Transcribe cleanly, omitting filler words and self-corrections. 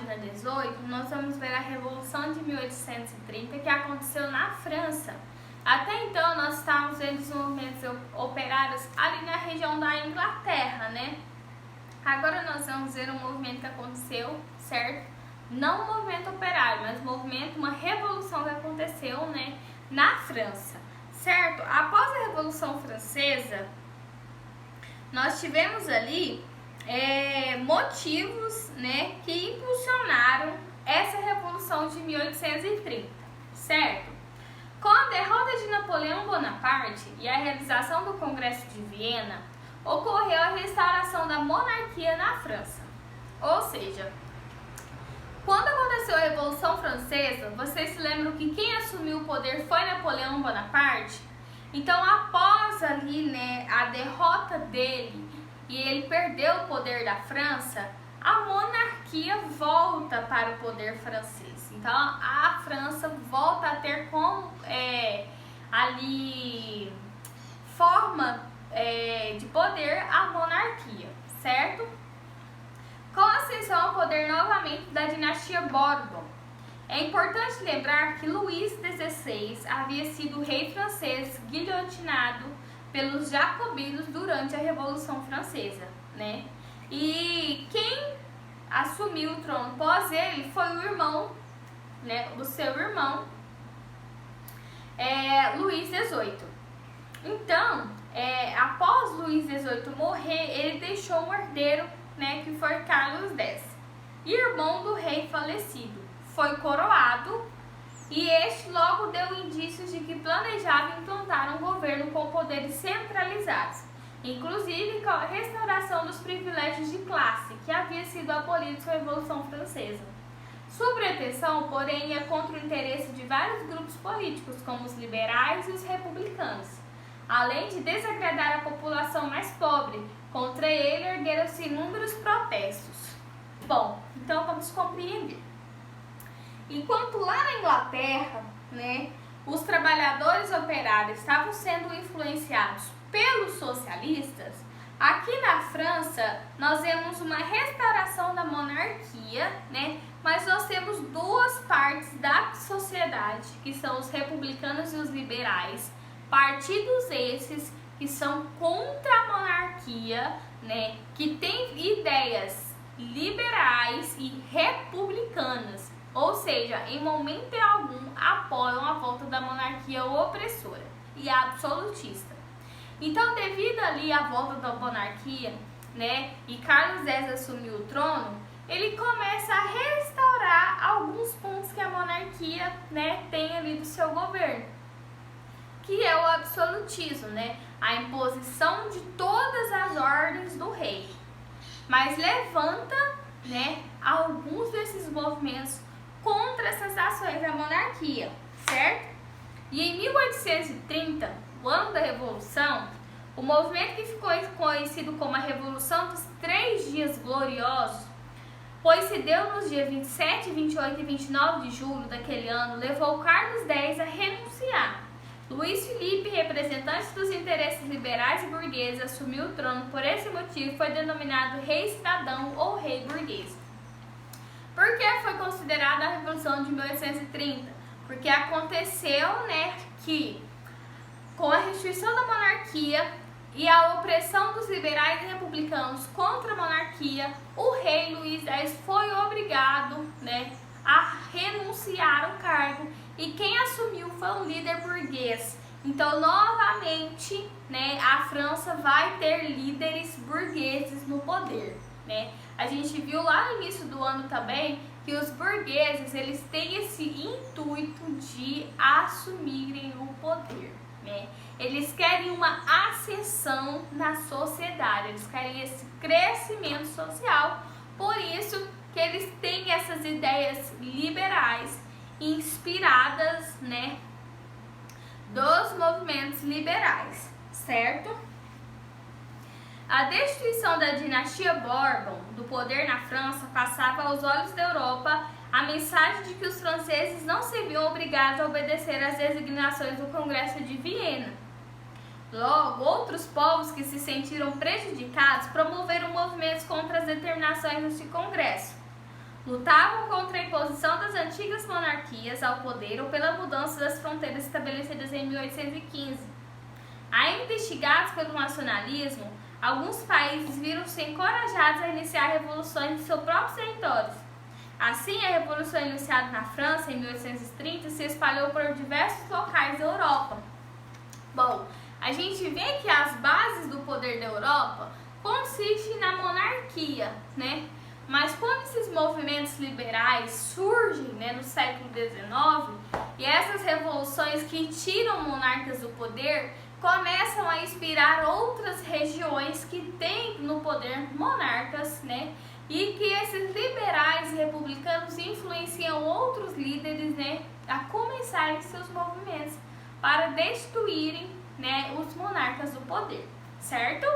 página 18, nós vamos ver a Revolução de 1830 que aconteceu na França. Até então, nós estávamos vendo os movimentos operários ali na região da Inglaterra, né? Agora nós vamos ver um movimento que aconteceu, certo? Não um movimento operário, mas uma revolução que aconteceu, né, na França, certo? Após a Revolução Francesa, nós tivemos ali motivos, né, que impulsionaram essa Revolução de 1830, certo? Com a derrota de Napoleão Bonaparte e a realização do Congresso de Viena, ocorreu a restauração da monarquia na França. Ou seja, quando aconteceu a Revolução Francesa, vocês se lembram que quem assumiu o poder foi Napoleão Bonaparte? Então, após ali, né, a derrota dele e ele perdeu o poder da França, a monarquia volta para o poder francês. Então, a França volta a ter como ali forma de poder a monarquia, certo? Com a ascensão ao poder novamente da dinastia Bourbon. É importante lembrar que Luís XVI havia sido rei francês guilhotinado pelos jacobinos durante a Revolução Francesa, né? E quem assumiu o trono após ele foi o irmão, né, o seu irmão, Luís XVIII. Então, após Luís XVIII morrer, ele deixou um herdeiro, né, que foi Carlos X, irmão do rei falecido. Foi coroado e este logo deu indícios de que planejava implantar um governo com poderes centralizados, inclusive com a restauração dos privilégios de classe, que havia sido abolidos com a Revolução Francesa. Sua pretensão, porém, ia contra o interesse de vários grupos políticos, como os liberais e os republicanos. Além de desagradar a população mais pobre, contra ele ergueram-se inúmeros protestos. Bom, então vamos compreender. Enquanto lá na Inglaterra, né, os trabalhadores operários estavam sendo influenciados pelos socialistas, aqui na França nós vemos uma restauração da monarquia, né, mas nós temos duas partes da sociedade, que são os republicanos e os liberais, partidos esses que são contra a monarquia, né, que têm ideias liberais e republicanas, ou seja, em momento algum apoiam a volta da monarquia opressora e absolutista. Então, devido ali à volta da monarquia, né, e Carlos X assumiu o trono, ele começa a restaurar alguns pontos que a monarquia, né, tem ali do seu governo, que é o absolutismo, né, a imposição de todas as ordens do rei. Mas levanta, né, alguns desses movimentos contra essas ações da monarquia, certo? E em 1830, o ano da Revolução, o movimento que ficou conhecido como a Revolução dos 3 Dias Gloriosos, pois se deu nos dias 27, 28 e 29 de julho daquele ano, levou Carlos X a renunciar. Luís Filipe, representante dos interesses liberais e burgueses, assumiu o trono. Por esse motivo foi denominado rei cidadão ou rei burguês. Por que foi considerada a Revolução de 1830? Porque aconteceu, né, que com a restituição da monarquia e a opressão dos liberais e republicanos contra a monarquia, o rei Luís X foi obrigado, né, a renunciar ao cargo, e quem assumiu foi um líder burguês. Então, novamente, né, a França vai ter líderes burgueses no poder, né? A gente viu lá no início do ano também que os burgueses, eles têm esse intuito de assumirem o poder, né? Eles querem uma ascensão na sociedade, eles querem esse crescimento social, por isso que eles têm essas ideias liberais inspiradas, né, dos movimentos liberais, certo? A destituição da dinastia Bourbon do poder na França passava aos olhos da Europa a mensagem de que os franceses não se viam obrigados a obedecer às designações do Congresso de Viena. Logo, outros povos que se sentiram prejudicados promoveram movimentos contra as determinações deste Congresso. lutavam contra a imposição das antigas monarquias ao poder ou pela mudança das fronteiras estabelecidas em 1815. Ainda instigados pelo nacionalismo, alguns países viram-se encorajados a iniciar revoluções em seus próprios territórios. Assim, a revolução iniciada na França em 1830 se espalhou por diversos locais da Europa. Bom, a gente vê que as bases do poder da Europa consistem na monarquia, né? Mas quando esses movimentos liberais surgem, né, no século XIX, e essas revoluções que tiram monarcas do poder começam a inspirar outras regiões que têm no poder monarcas, né? E que esses liberais e republicanos influenciam outros líderes, né, a começarem seus movimentos para destruírem, né, os monarcas do poder, certo?